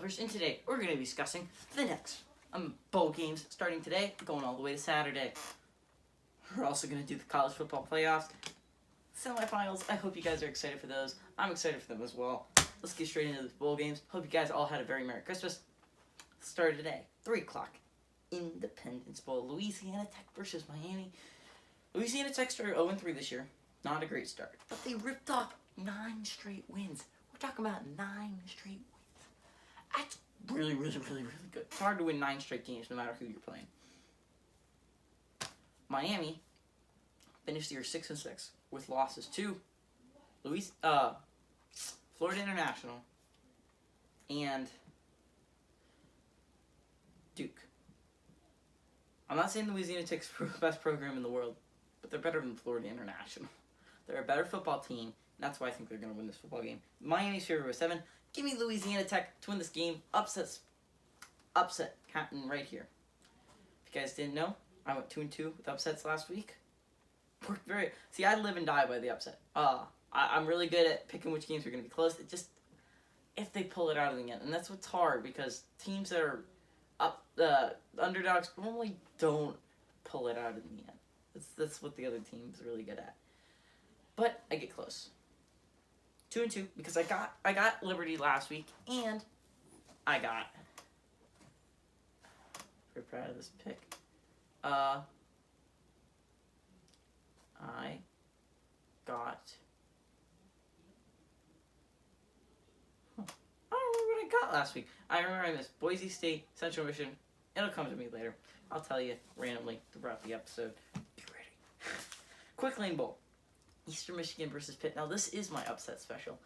Peppers, and today we're going to be discussing the next bowl games starting today, going all the way to Saturday. We're also going to do the college football playoffs, semifinals. I hope you guys are excited for those. I'm excited for them as well. Let's get straight into the bowl games. Hope you guys all had a very Merry Christmas. Started today, 3 o'clock, Independence Bowl, Louisiana Tech versus Miami. Louisiana Tech started 0-3 this year. Not a great start, but they ripped off 9 straight wins. We're talking about 9 straight wins. That's really good. It's hard to win 9 straight games no matter who you're playing. Miami finished the year 6-6 with losses to Florida International and Duke. I'm not saying Louisiana Tech's the best program in the world, but they're better than Florida International. They're a better football team, and that's why I think they're going to win this football game. Miami's favored by 7. Give me Louisiana Tech to win this game. Upset happening right here. If you guys didn't know, I went 2-2 with upsets last week. See, I live and die by the upset. I'm really good at picking which games are going to be close. It just, if they pull it out in the end, and that's what's hard because teams that are underdogs normally don't pull it out in the end. That's what the other team's really good at. But I get close. 2-2 because I got Liberty last week and I got. Very proud of this pick. I got. I don't remember what I got last week. I remember I missed Boise State, Central Michigan. It'll come to me later. I'll tell you randomly throughout the episode. Be ready. Quick Lane Bowl. Eastern Michigan versus Pitt. Now, this is my upset special.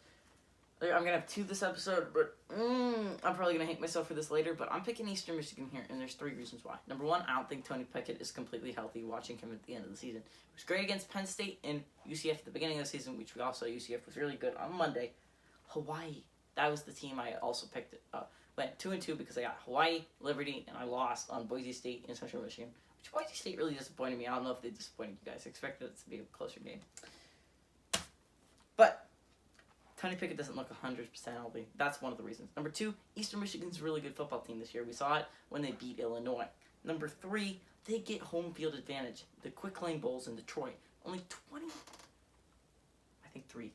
I'm going to have 2 this episode, but I'm probably going to hate myself for this later, but I'm picking Eastern Michigan here, and there's 3 reasons why. Number 1, I don't think Tony Pickett is completely healthy watching him at the end of the season. He was great against Penn State and UCF at the beginning of the season, which we all saw UCF was really good on Monday. Hawaii. That was the team I also picked. Went 2-2 because I got Hawaii, Liberty, and I lost on Boise State and Central Michigan, which Boise State really disappointed me. I don't know if they disappointed you guys. I expected it to be a closer game. But Tony Pickett doesn't look 100% healthy. That's one of the reasons. Number 2, Eastern Michigan's a really good football team this year. We saw it when they beat Illinois. Number 3, they get home field advantage. The Quick Lane Bowls in Detroit. Only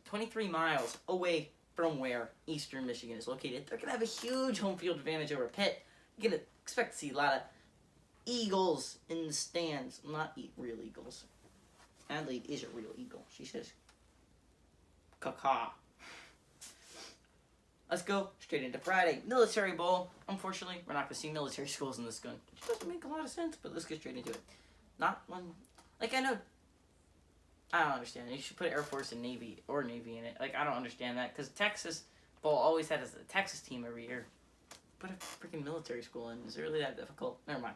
23 miles away from where Eastern Michigan is located. They're going to have a huge home field advantage over Pitt. You're going to expect to see a lot of Eagles in the stands. Not real Eagles. Adelaide is a real eagle. She says, caca. Let's go straight into Friday. Military Bowl. Unfortunately, we're not going to see military schools in this gun. Which doesn't make a lot of sense, but let's get straight into it. Not one... I don't understand. You should put Air Force and Navy in it. I don't understand that. Because Texas Bowl always had a Texas team every year. Put a freaking military school in. Is it really that difficult? Never mind.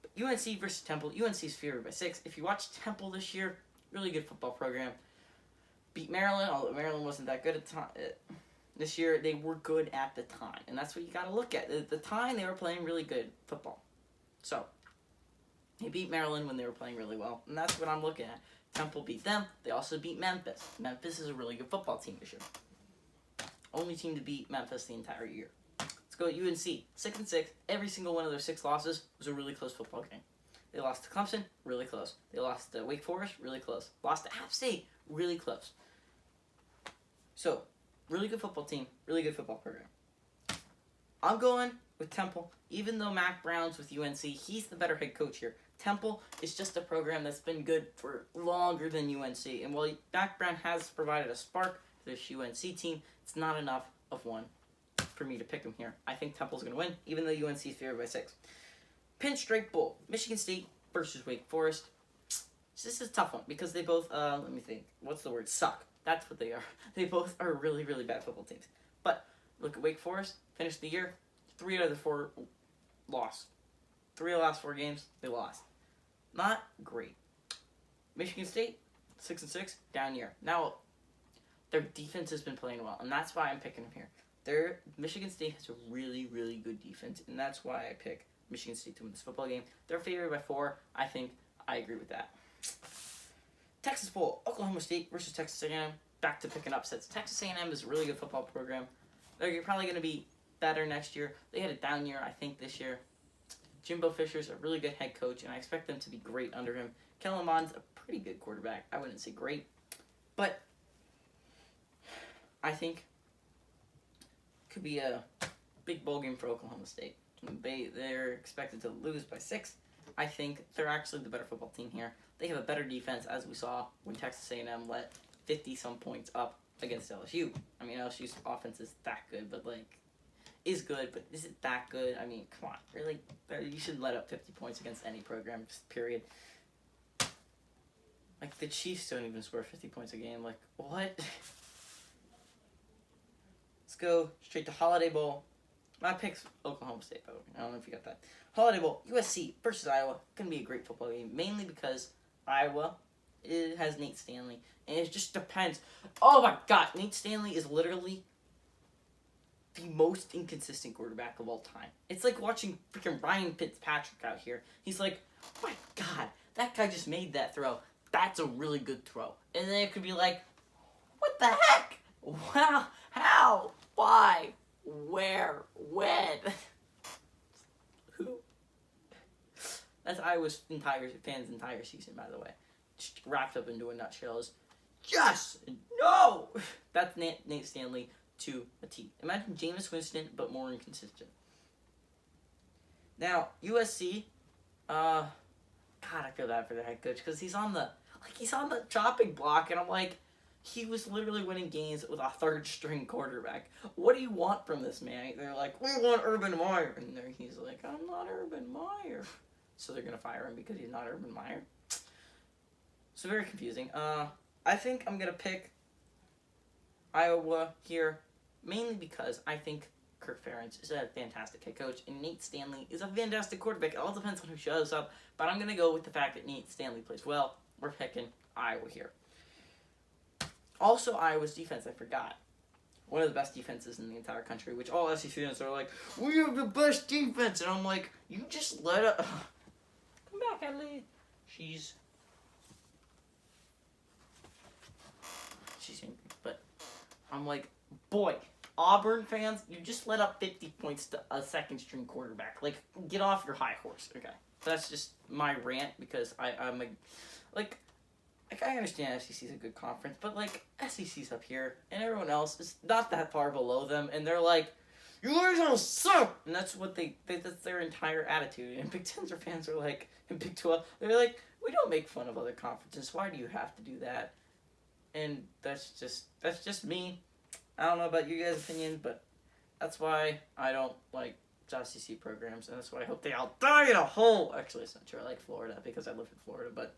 But UNC versus Temple. UNC's favored by 6. If you watch Temple this year, really good football program. Beat Maryland, although Maryland wasn't that good at the time. This year, they were good at the time. And that's what you got to look at. At the time, they were playing really good football. So, they beat Maryland when they were playing really well. And that's what I'm looking at. Temple beat them. They also beat Memphis. Memphis is a really good football team this year. Only team to beat Memphis the entire year. Let's go at UNC. 6-6. Every single one of their 6 losses was a really close football game. They lost to Clemson, really close. They lost to Wake Forest, really close. Lost to App State, really close. So, really good football team, really good football program. I'm going with Temple. Even though Mac Brown's with UNC, he's the better head coach here. Temple is just a program that's been good for longer than UNC. And while Mac Brown has provided a spark to this UNC team, it's not enough of one for me to pick him here. I think Temple's going to win, even though UNC is favored by 6. Pinstripe Bowl. Michigan State versus Wake Forest. This is a tough one because they both, let me think. What's the word? Suck. That's what they are. They both are really, really bad football teams. But look at Wake Forest. Finished the year. 3 out of the 4 lost. 3 of the last 4 games, they lost. Not great. Michigan State, 6-6, down year. Now, their defense has been playing well, and that's why I'm picking them here. Michigan State has a really, really good defense, and that's why I pick Michigan State to win this football game. They're favored by 4. I agree with that. Texas Bowl, Oklahoma State versus Texas A&M. Back to picking upsets. Texas A&M is a really good football program. They're probably going to be better next year. They had a down year, I think, this year. Jimbo Fisher's a really good head coach, and I expect them to be great under him. Kellen Mond's a pretty good quarterback. I wouldn't say great, but I think could be a big bowl game for Oklahoma State. They're expected to lose by 6. I think they're actually the better football team here. They have a better defense, as we saw when Texas A&M let 50-some points up against LSU. I mean, LSU's offense is that good, but is good, but is it that good? I mean, come on, really? You should let up 50 points against any program, just period. The Chiefs don't even score 50 points a game. What? Let's go straight to Holiday Bowl. My pick's Oklahoma State, by the way. I don't know if you got that. Holiday Bowl, USC versus Iowa. Going to be a great football game, mainly because Iowa has Nate Stanley, and it just depends. Oh my God, Nate Stanley is literally the most inconsistent quarterback of all time. It's like watching freaking Ryan Fitzpatrick out here. He's like, oh my God, that guy just made that throw. That's a really good throw. And then it could be like, what the heck? Wow, how? Why? Where? When? Who? That's Iowa's fans' entire season, by the way. Just wrapped up into a nutshell is, yes! No! That's Nate Stanley to a T. Imagine Jameis Winston, but more inconsistent. Now, USC, God, I feel bad for their head coach, because he's on the chopping block, and I'm like, he was literally winning games with a third-string quarterback. What do you want from this man? They're like, we want Urban Meyer. And he's like, I'm not Urban Meyer. So they're going to fire him because he's not Urban Meyer. So very confusing. I think I'm going to pick Iowa here, mainly because I think Kirk Ferentz is a fantastic head coach, and Nate Stanley is a fantastic quarterback. It all depends on who shows up, but I'm going to go with the fact that Nate Stanley plays well. We're picking Iowa here. Also, Iowa's defense, I forgot. One of the best defenses in the entire country, which all SEC fans are like, we have the best defense. And I'm like, you just let up. Come back, Adelaide. She's angry. But I'm like, boy, Auburn fans, you just let up 50 points to a second-string quarterback. Get off your high horse, okay? That's just my rant because I'm I understand SEC's a good conference, but SEC's up here, and everyone else is not that far below them, and they're like, you guys all suck! And that's what that's their entire attitude. And Big Ten fans are like, and Big 12, they're like, we don't make fun of other conferences. Why do you have to do that? And that's just me. I don't know about you guys' opinion, but that's why I don't like SEC programs, and that's why I hope they all die in a hole. Actually, it's not true. I like Florida because I live in Florida, but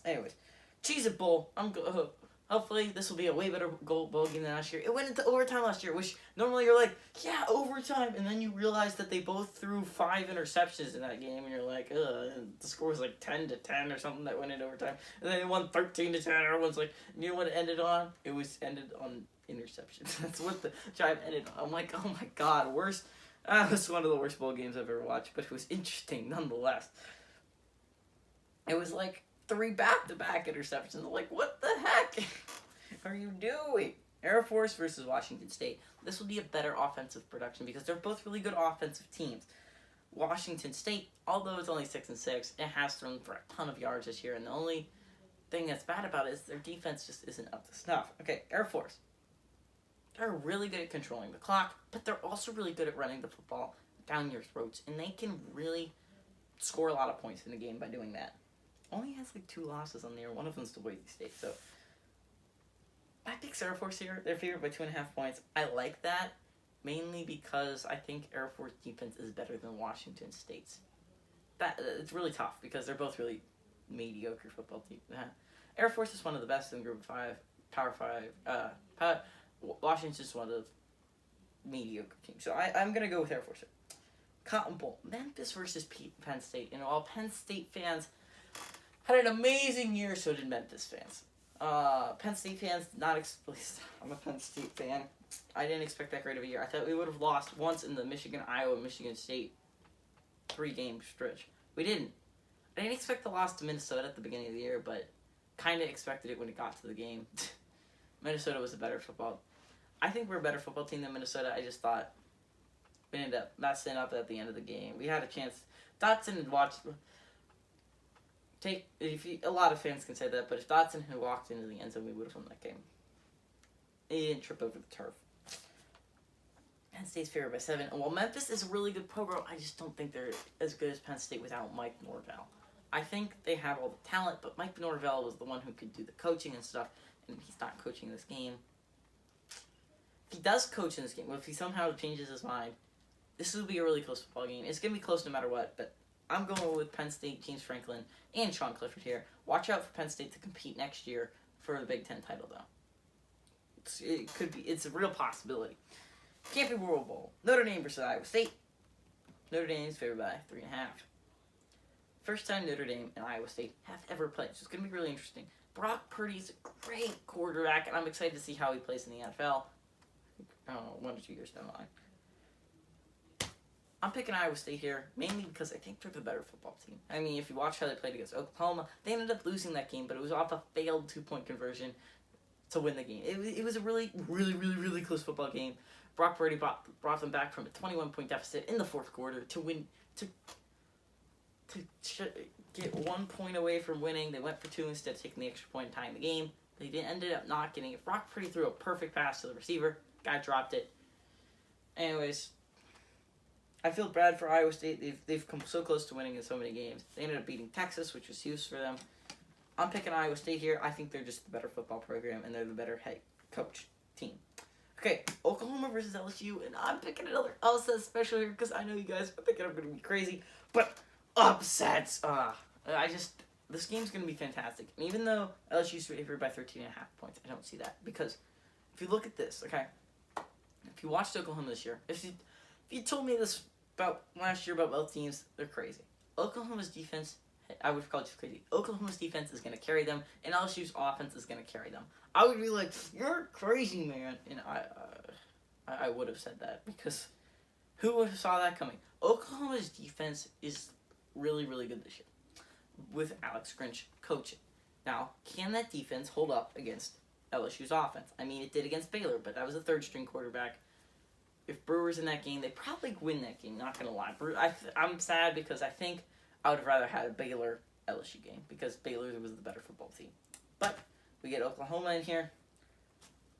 anyways, Cheez-It Bowl. Hopefully this will be a way better bowl game than last year. It went into overtime last year, which normally you're like, yeah, overtime, and then you realize that they both threw 5 interceptions in that game, and you're like, ugh, and the score was 10-10 or something that went into overtime, and then they won 13-10. Everyone's like, you know what it ended on? It was ended on interceptions. That's what the drive ended on. I'm like, oh my God, worst. It was one of the worst bowl games I've ever watched, but it was interesting nonetheless. It was 3 back-to-back interceptions. I'm like, what the heck are you doing? Air Force versus Washington State. This will be a better offensive production because they're both really good offensive teams. Washington State, although it's only 6-6, it has thrown for a ton of yards this year, and the only thing that's bad about it is their defense just isn't up to snuff. Okay, Air Force. They're really good at controlling the clock, but they're also really good at running the football down your throats, and they can really score a lot of points in the game by doing that. Only has 2 losses on there. One of them's to Boise State. So I pick Air Force here. They're favored by 2.5 points. I like that mainly because I think Air Force defense is better than Washington State's. It's really tough because they're both really mediocre football teams. Air Force is one of the best in Group of 5, Power 5. Washington's one of the mediocre teams. So I'm gonna go with Air Force here. Cotton Bowl, Memphis versus Penn State. And while Penn State fans had an amazing year, so did Memphis fans. Penn State fans, I'm a Penn State fan. I didn't expect that great of a year. I thought we would have lost once in the Michigan-Iowa, Michigan State 3-game stretch. We didn't. I didn't expect the loss to Minnesota at the beginning of the year, but kind of expected it when it got to the game. Minnesota was a better football. I think we're a better football team than Minnesota. I just thought we ended up messing up at the end of the game. We had a chance. Dotson had watched. A lot of fans can say that, but if Dotson had walked into the end zone, we would have won that game. He didn't trip over the turf. Penn State's favored by 7. And while Memphis is a really good program, I just don't think they're as good as Penn State without Mike Norvell. I think they have all the talent, but Mike Norvell was the one who could do the coaching and stuff, and he's not coaching this game. If he does coach in this game, if he somehow changes his mind, this will be a really close football game. It's going to be close no matter what, but I'm going with Penn State, James Franklin, and Sean Clifford here. Watch out for Penn State to compete next year for the Big Ten title, though. It's a real possibility. Camping World Bowl. Notre Dame versus Iowa State. Notre Dame is favored by 3.5. First time Notre Dame and Iowa State have ever played, so it's going to be really interesting. Brock Purdy's a great quarterback, and I'm excited to see how he plays in the NFL. I don't know, 1 or 2 years down the line. I'm picking Iowa State here, mainly because I think they're the better football team. I mean, if you watch how they played against Oklahoma, they ended up losing that game, but it was off a failed 2-point conversion to win the game. It was a really, really, really, really close football game. Brock Purdy brought them back from a 21-point deficit in the fourth quarter to win, to get 1 point away from winning. They went for 2 instead of taking the extra point and tying the game. They ended up not getting it. Brock Purdy threw a perfect pass to the receiver. Guy dropped it. Anyways, I feel bad for Iowa State. They've come so close to winning in so many games. They ended up beating Texas, which was huge for them. I'm picking Iowa State here. I think they're just the better football program, and they're the better head coach team. Okay, Oklahoma versus LSU, and I'm picking another upset special here because I know you guys are thinking I'm going to be crazy, but upsets. This game's going to be fantastic. And even though LSU's favored by 13.5 points, I don't see that because if you look at this, okay, if you watched Oklahoma this year, if you told me this about last year about both teams, they're crazy. Oklahoma's defense, I would call it crazy. Oklahoma's defense is going to carry them, and LSU's offense is going to carry them. I would be like, you're crazy, man. And I would have said that because who would have saw that coming? Oklahoma's defense is really, really good this year with Alex Grinch coaching. Now, can that defense hold up against LSU's offense? I mean, it did against Baylor, but that was a third-string quarterback. If Brewer's in that game, they probably win that game, not going to lie. I'm sad because I think I would have rather had a Baylor-LSU game because Baylor was the better football team. But we get Oklahoma in here.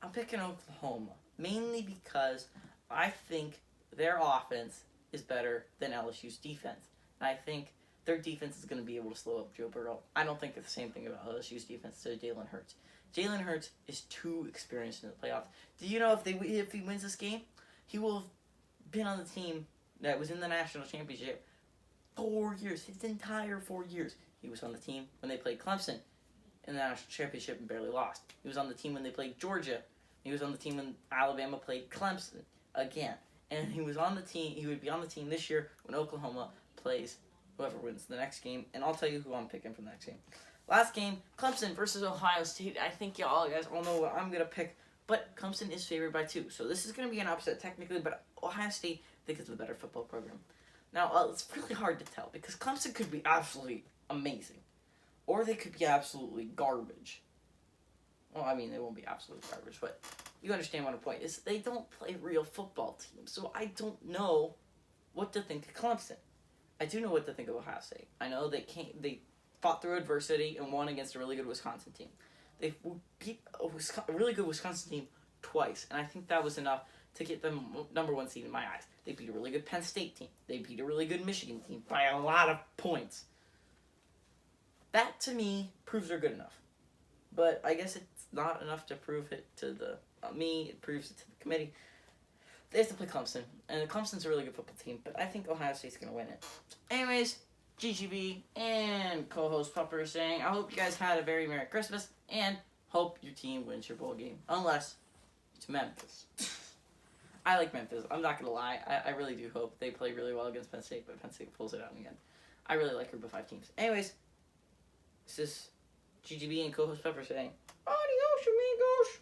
I'm picking Oklahoma, mainly because I think their offense is better than LSU's defense. And I think their defense is going to be able to slow up Joe Burrow. I don't think it's the same thing about LSU's defense to Jalen Hurts. Jalen Hurts is too experienced in the playoffs. Do you know if he wins this game, he will have been on the team that was in the national championship 4 years, his entire 4 years. He was on the team when they played Clemson in the national championship and barely lost. He was on the team when they played Georgia. He was on the team when Alabama played Clemson again. And he was on the team. He would be on the team this year when Oklahoma plays whoever wins the next game. And I'll tell you who I'm picking from the next game. Last game, Clemson versus Ohio State. I think you guys all know what I'm going to pick. But Clemson is favored by 2. So this is going to be an upset technically, but Ohio State, I think, is the better football program. Now, it's really hard to tell because Clemson could be absolutely amazing. Or they could be absolutely garbage. Well, I mean, they won't be absolute garbage, but you understand what the point is. They don't play real football teams, so I don't know what to think of Clemson. I do know what to think of Ohio State. I know they fought through adversity and won against a really good Wisconsin team. They beat a really good Wisconsin team twice, and I think that was enough to get them number 1 seed in my eyes. They beat a really good Penn State team. They beat a really good Michigan team by a lot of points. That, to me, proves they're good enough. But I guess it's not enough to prove it to me. It proves it to the committee. They have to play Clemson. And Clemson's a really good football team. But I think Ohio State's going to win it. Anyways, GGB and co-host Pupper is saying, I hope you guys had a very Merry Christmas. And hope your team wins your bowl game. Unless it's Memphis. I like Memphis. I'm not going to lie. I really do hope they play really well against Penn State. But Penn State pulls it out in the end. I really like Group of 5 teams. Anyways. This is GGB and co-host Pepper saying, adios, amigos.